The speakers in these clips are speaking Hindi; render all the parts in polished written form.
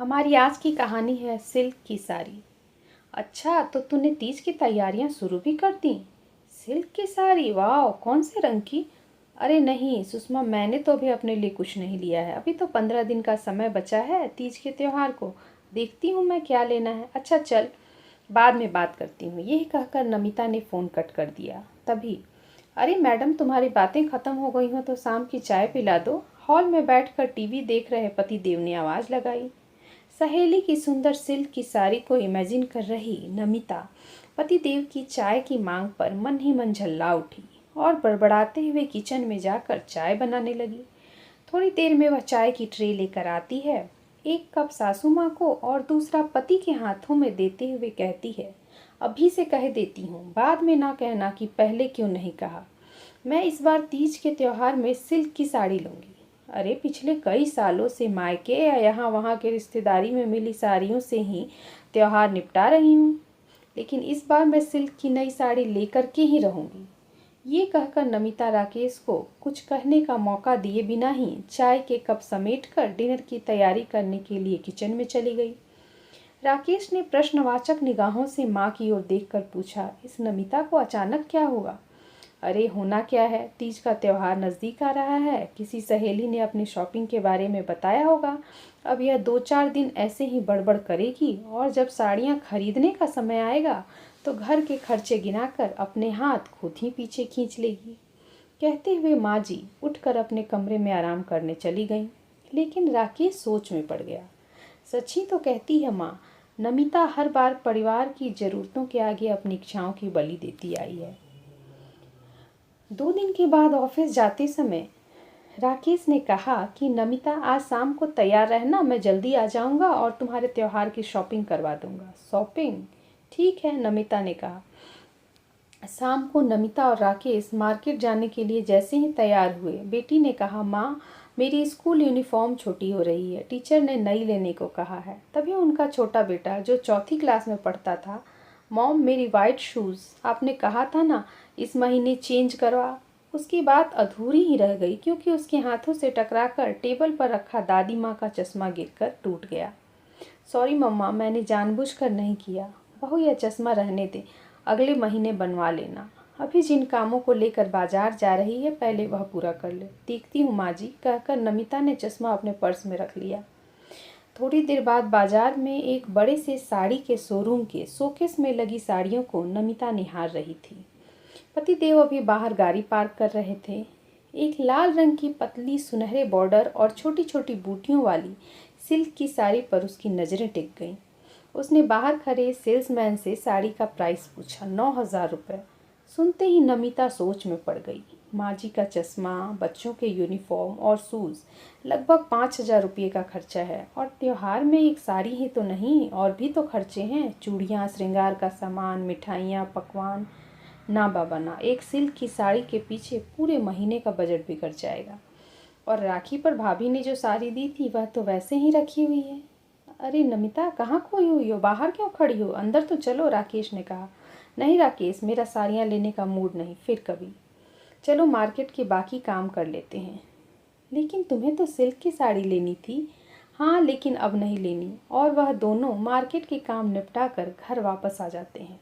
हमारी आज की कहानी है सिल्क की साड़ी। अच्छा, तो तूने तीज की तैयारियां शुरू भी कर दी? सिल्क की साड़ी, वाह! कौन से रंग की? अरे नहीं सुषमा, मैंने तो अभी अपने लिए कुछ नहीं लिया है। अभी तो 15 दिन का समय बचा है तीज के त्योहार को। देखती हूँ मैं क्या लेना है। अच्छा चल, बाद में बात करती हूँ। यही कहकर नमिता ने फ़ोन कट कर दिया। तभी, अरे मैडम, तुम्हारी बातें ख़त्म हो गई हो तो शाम की चाय पिला दो। हॉल में बैठकर टीवी देख रहे पति देव ने आवाज़ लगाई। सहेली की सुंदर सिल्क की साड़ी को इमेजिन कर रही नमिता पतिदेव की चाय की मांग पर मन ही मन झल्ला उठी और बड़बड़ाते हुए किचन में जाकर चाय बनाने लगी। थोड़ी देर में वह चाय की ट्रे लेकर आती है, एक कप सासू माँ को और दूसरा पति के हाथों में देते हुए कहती है, अभी से कह देती हूँ, बाद में ना कहना कि पहले क्यों नहीं कहा। मैं इस बार तीज के त्योहार में सिल्क की साड़ी लूंगी। अरे पिछले कई सालों से मायके या यहाँ वहाँ के रिश्तेदारी में मिली साड़ियों से ही त्योहार निपटा रही हूँ, लेकिन इस बार मैं सिल्क की नई साड़ी लेकर के ही रहूँगी। ये कहकर नमिता राकेश को कुछ कहने का मौका दिए बिना ही चाय के कप समेटकर डिनर की तैयारी करने के लिए किचन में चली गई। राकेश ने प्रश्नवाचक निगाहों से माँ की ओर देखकर पूछा, इस नमिता को अचानक क्या हुआ? अरे होना क्या है, तीज का त्योहार नज़दीक आ रहा है। किसी सहेली ने अपनी शॉपिंग के बारे में बताया होगा। अब यह 2-4 दिन ऐसे ही बड़बड़ करेगी और जब साड़ियाँ खरीदने का समय आएगा तो घर के खर्चे गिनाकर अपने हाथ खुद ही पीछे खींच लेगी। कहते हुए माँ जी उठकर अपने कमरे में आराम करने चली गईं। लेकिन राकेश सोच में पड़ गया। सच ही तो कहती है माँ, नमिता हर बार परिवार की ज़रूरतों के आगे अपनी इच्छाओं की बलि देती आई है। 2 दिन के बाद ऑफिस जाते समय राकेश ने कहा कि नमिता आज शाम को तैयार रहना, मैं जल्दी आ जाऊंगा और तुम्हारे त्योहार की शॉपिंग करवा दूंगा। शॉपिंग? ठीक है, नमिता ने कहा। शाम को नमिता और राकेश मार्केट जाने के लिए जैसे ही तैयार हुए, बेटी ने कहा, माँ मेरी स्कूल यूनिफॉर्म छोटी हो रही है, टीचर ने नई लेने को कहा है। तभी उनका छोटा बेटा जो चौथी क्लास में पढ़ता था, मॉम मेरी वाइट शूज़ आपने कहा था ना इस महीने चेंज करवा। उसकी बात अधूरी ही रह गई क्योंकि उसके हाथों से टकराकर टेबल पर रखा दादी माँ का चश्मा गिरकर टूट गया। सॉरी मम्मा, मैंने जानबूझकर नहीं किया। बहू यह चश्मा रहने दे, अगले महीने बनवा लेना। अभी जिन कामों को लेकर बाजार जा रही है पहले वह पूरा कर ले। देखती हूँ माँ जी, कहकर नमिता ने चश्मा अपने पर्स में रख लिया। थोड़ी देर बाद बाजार में एक बड़े से साड़ी के शोरूम के शोकेस में लगी साड़ियों को नमिता निहार रही थी। पतिदेव अभी बाहर गाड़ी पार्क कर रहे थे। एक लाल रंग की पतली सुनहरे बॉर्डर और छोटी छोटी बूटियों वाली सिल्क की साड़ी पर उसकी नज़रें टिक गईं। उसने बाहर खड़े सेल्समैन से साड़ी का प्राइस पूछा, 9,000 रुपये। सुनते ही नमिता सोच में पड़ गई। माँ जी का चश्मा, बच्चों के यूनिफॉर्म और शूज़, लगभग 5,000 रुपये का खर्चा है। और त्योहार में एक साड़ी ही तो नहीं, और भी तो खर्चे हैं, चूड़ियाँ, श्रृंगार का सामान, मिठाइयाँ, पकवान। ना बाबा ना, एक सिल्क की साड़ी के पीछे पूरे महीने का बजट बिगड़ जाएगा। और राखी पर भाभी ने जो साड़ी दी थी वह तो वैसे ही रखी हुई है। अरे नमिता, कहाँ खोई हुई हो? बाहर क्यों खड़ी हो? अंदर तो चलो, राकेश ने कहा। नहीं राकेश, मेरा साड़ियाँ लेने का मूड नहीं, फिर कभी। चलो मार्केट के बाकी काम कर लेते हैं। लेकिन तुम्हें तो सिल्क की साड़ी लेनी थी। हाँ, लेकिन अब नहीं लेनी। और वह दोनों मार्केट के काम निपटा कर घर वापस आ जाते हैं।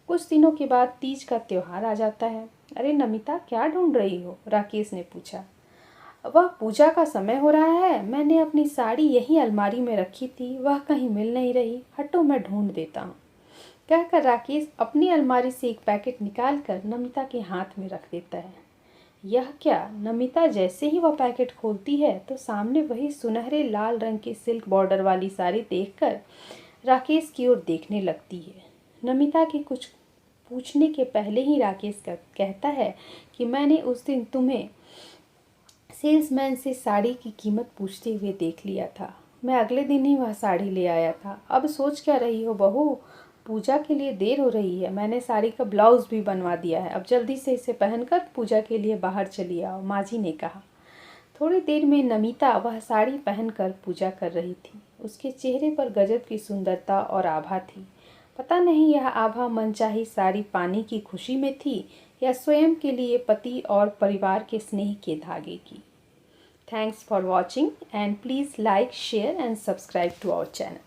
कुछ दिनों के बाद तीज का त्योहार आ जाता है। अरे नमिता, क्या ढूंढ रही हो? राकेश ने पूछा। वह पूजा का समय हो रहा है, मैंने अपनी साड़ी यहीं अलमारी में रखी थी, वह कहीं मिल नहीं रही। हटो मैं ढूंढ देता हूँ, कहकर राकेश अपनी अलमारी से एक पैकेट निकालकर नमिता के हाथ में रख देता है। यह क्या? नमिता जैसे ही वह पैकेट खोलती है तो सामने वही सुनहरे लाल रंग की सिल्क बॉर्डर वाली साड़ी देखकर राकेश की ओर देखने लगती है। नमिता के कुछ पूछने के पहले ही राकेश कहता है कि मैंने उस दिन तुम्हें सेल्समैन से साड़ी की कीमत पूछते हुए देख लिया था। मैं अगले दिन ही वह साड़ी ले आया था। अब सोच क्या रही हो बहू? पूजा के लिए देर हो रही है, मैंने साड़ी का ब्लाउज भी बनवा दिया है। अब जल्दी से इसे पहनकर पूजा के लिए बाहर चली आओ, माँ जी ने कहा। थोड़ी देर में नमिता वह साड़ी पहनकर पूजा कर रही थी। उसके चेहरे पर गजब की सुंदरता और आभा थी। पता नहीं यह आभा मनचाही साड़ी पाने की खुशी में थी या स्वयं के लिए पति और परिवार के स्नेह के धागे की। Thanks for watching and please like, share and subscribe to our channel.